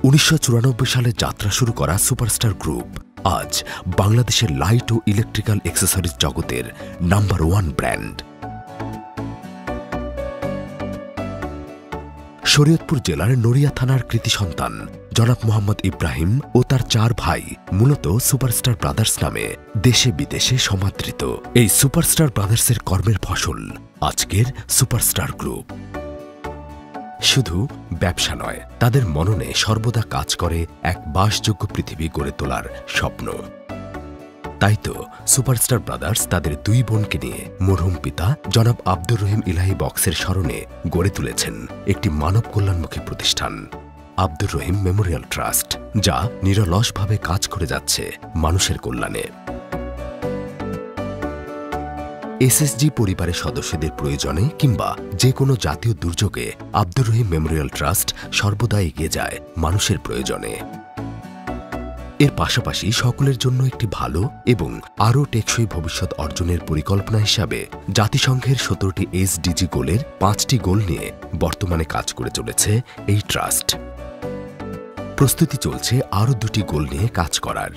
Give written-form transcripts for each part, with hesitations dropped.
1994 সালে যাত্রা শুরু করা সুপারস্টার গ্রুপ আজ বাংলাদেশের লাইট ও ইলেকট্রিক্যাল অ্যাক্সেসরিজ জগতের নাম্বার 1 ব্র্যান্ড। শরীয়তপুর জেলার নড়িয়া থানার কৃতি সন্তান জনাব মোহাম্মদ ইব্রাহিম ও তার 4 ভাই মূলত সুপারস্টার ব্রাদার্স নামে দেশে বিদেশে সমাদৃত। এই সুপারস্টার ব্রাদার্সের কর্মের ফসল আজকের সুপারস্টার গ্রুপ। শুধু ব্যবসা নয়, তাদের মননে সর্বদা কাজ করে এক বাসযোগ্য পৃথিবী গড়ে তোলার স্বপ্ন। তাই তো সুপারস্টার ব্রাদার্স তাদের 2 বোনকে নিয়ে মরহুম পিতা জনাব আব্দুর রহিম ইলাহি বক্সের স্মরণে গড়ে তুলেছেন একটি মানব কল্যাণমুখী প্রতিষ্ঠান আব্দুর রহিম মেমোরিয়াল ট্রাস্ট, যা নিরলসভাবে কাজ করে যাচ্ছে মানুষের কল্যাণে। এসএসজি পরিবারের সদস্যদের প্রয়োজনে কিংবা যে কোনো জাতীয় দুর্যোগে আব্দুর রহিম মেমোরিয়াল ট্রাস্ট সর্বদা এগিয়ে যায় মানুষের প্রয়োজনে। এর পাশাপাশি সকলের জন্য একটি ভালো এবং আরও টেকসই ভবিষ্যৎ অর্জনের পরিকল্পনা হিসাবে জাতিসংঘের 17টি এসডিজি গোলের 5টি গোল নিয়ে বর্তমানে কাজ করে চলেছে এই ট্রাস্ট। প্রস্তুতি চলছে আরও 2টি গোল নিয়ে কাজ করার।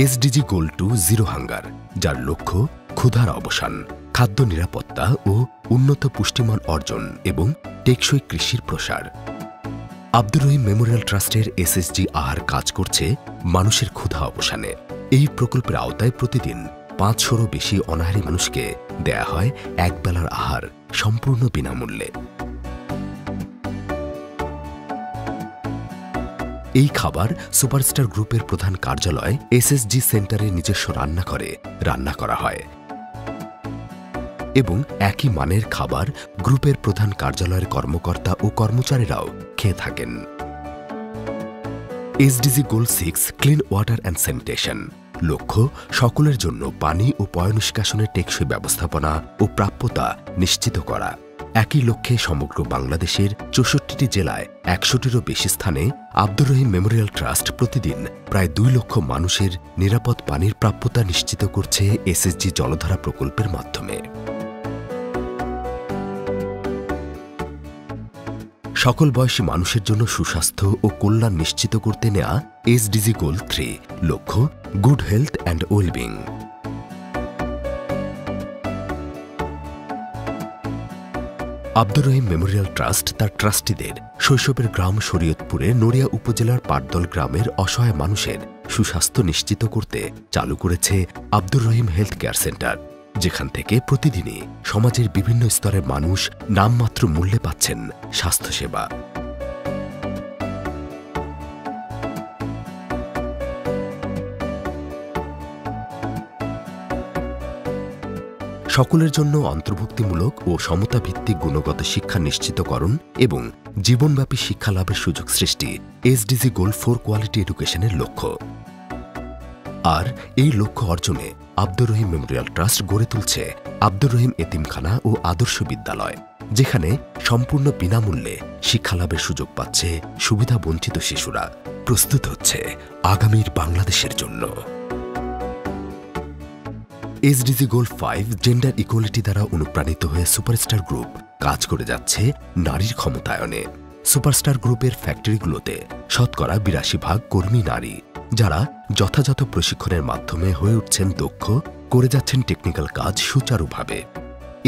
এসডিজি গোল 2 জিরো হাঙ্গার, যার লক্ষ্য ক্ষুধার অবসান, খাদ্য নিরাপত্তা ও উন্নত পুষ্টিমান অর্জন এবং টেকসই কৃষির প্রসার। আব্দুর রহিম মেমোরিয়াল ট্রাস্টের এসএসজি আহার কাজ করছে মানুষের ক্ষুধা অবসানে। এই প্রকল্পের আওতায় প্রতিদিন 500-এরও বেশি অনাহারী মানুষকে দেয়া হয় একবেলার আহার সম্পূর্ণ বিনামূল্যে। এই খাবার সুপারস্টার গ্রুপের প্রধান কার্যালয় এসএসজি সেন্টারে নিজস্ব রান্নাঘরে রান্না করা হয় এবং একই মানের খাবার গ্রুপের প্রধান কার্যালয়ের কর্মকর্তা ও কর্মচারীরাও খেয়ে থাকেন। SDG goal 6 clean water and sanitation, লক্ষ্য সকলের জন্য পানি ও পয়ঃনিষ্কাশনের টেকসই ব্যবস্থাপনা ও প্রাপ্যতা নিশ্চিত করা। একই লক্ষ্যে সমগ্র বাংলাদেশের 64টি জেলায় 100টিরও বেশি স্থানে আব্দুর রহিম মেমোরিয়াল ট্রাস্ট প্রতিদিন প্রায় 2 লক্ষ মানুষের নিরাপদ পানির প্রাপ্যতা নিশ্চিত করছে এসএসজি জলধারা প্রকল্পের মাধ্যমে। সকল বয়সী মানুষের জন্য সুস্বাস্থ্য ও কল্যাণ নিশ্চিত করতে নেওয়া এসডিজি গোল 3, লক্ষ্য good health and wellbeing. Abdur Rahim Memorial trust তার ট্রাস্টিদের শৈশবের গ্রাম শরীয়তপুরে নড়িয়া উপজেলার পাটদল গ্রামের অসহায় মানুষের সুস্বাস্থ্য নিশ্চিত করতে চালু করেছে Abdur Rahim health care centre, যেখান থেকে প্রতিদিনই সমাজের বিভিন্ন স্তরের মানুষ নামমাত্র মূল্যে পাচ্ছেন স্বাস্থ্যসেবা। সকলের জন্য অন্তর্ভুক্তিমূলক ও সমতাভিত্তিক গুণগত শিক্ষা নিশ্চিতকরণ এবং জীবনব্যাপী শিক্ষা লাভের সুযোগ সৃষ্টি এসডিজি গোল 4 কোয়ালিটি এডুকেশনের লক্ষ্য। আর এই লক্ষ্য অর্জনে আব্দুর রহিম মেমোরিয়াল ট্রাস্ট গড়ে তুলছে আব্দুর রহিম এতিমখানা ও আদর্শ বিদ্যালয়, যেখানে সম্পূর্ণ বিনামূল্যে শিক্ষালাভের সুযোগ পাচ্ছে সুবিধা বঞ্চিত শিশুরা। প্রস্তুত হচ্ছে আগামীর বাংলাদেশের জন্য। এসডিজি গোল 5 জেন্ডার ইকুয়ালিটি দ্বারা অনুপ্রাণিত হয়ে সুপারস্টার গ্রুপ কাজ করে যাচ্ছে নারীর ক্ষমতায়নে। সুপারস্টার গ্রুপের ফ্যাক্টরিগুলোতে 82% কর্মী নারী, যারা যথাযথ প্রশিক্ষণের মাধ্যমে হয়ে উঠছেন দক্ষ, করে যাচ্ছেন টেকনিক্যাল কাজ সুচারুভাবে।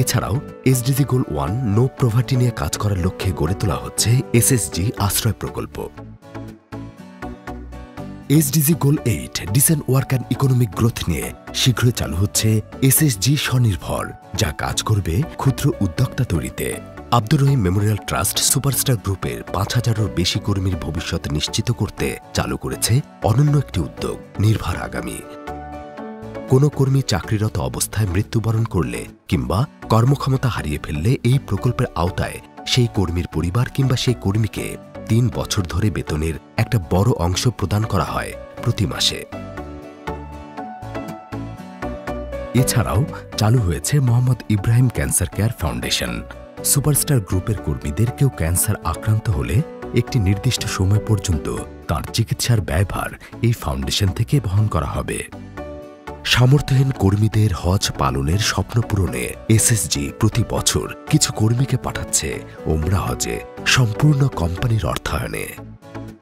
এছাড়াও এসডিজি গোল 1 নো প্রভার্টি নিয়ে কাজ করার লক্ষ্যে গড়ে তোলা হচ্ছে এসএসজি আশ্রয় প্রকল্প। SDG goal 8 decent work and economic growth নিয়ে শীঘ্রই চালু হচ্ছে এসএসজি স্বনির্ভর, যা কাজ করবে ক্ষুদ্র উদ্যোক্তা তৈরিতে। Abdur Rahim Memorial trust superstar গ্রুপের 5000-এরও বেশি কর্মীর ভবিষ্যৎ নিশ্চিত করতে চালু করেছে অনন্য একটি উদ্যোগ নির্ভর আগামী। কোনো কর্মী চাকরিরত অবস্থায় মৃত্যুবরণ করলে কিংবা কর্মক্ষমতা হারিয়ে ফেললে এই প্রকল্পের আওতায় সেই কর্মীর পরিবার কিংবা সেই কর্মীকে 3 বছর ধরে বেতনের একটা বড় অংশ প্রদান করা হয় প্রতি মাসে। এছাড়াও চালু হয়েছে Mohammad Ibrahim cancer care foundation. Superstar গ্রুপের কর্মীদের কেউ ক্যান্সার আক্রান্ত হলে একটি নির্দিষ্ট সময় পর্যন্ত তার চিকিৎসার ব্যয়ভার এই ফাউন্ডেশন থেকে বহন করা হবে। সামর্থ্যহীন কর্মীদের হজ পালনের স্বপ্ন পূরণে এসএসজি প্রতি বছর কিছু কর্মীকে পাঠাচ্ছে ওমরা হজে সম্পূর্ণ কোম্পানির অর্থায়নে।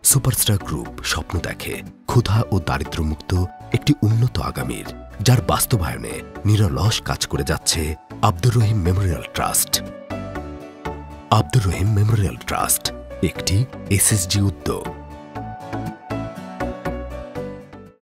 সুপারস্টার গ্রুপ স্বপ্ন দেখে ক্ষুধা ও দারিদ্র্যমুক্ত একটি উন্নত আগামীর, যার বাস্তবায়নে নিরলস কাজ করে যাচ্ছে Abdur Rahim Memorial trust. Abdur Rahim Memorial trust একটি এসএসজি উদ্যোগ।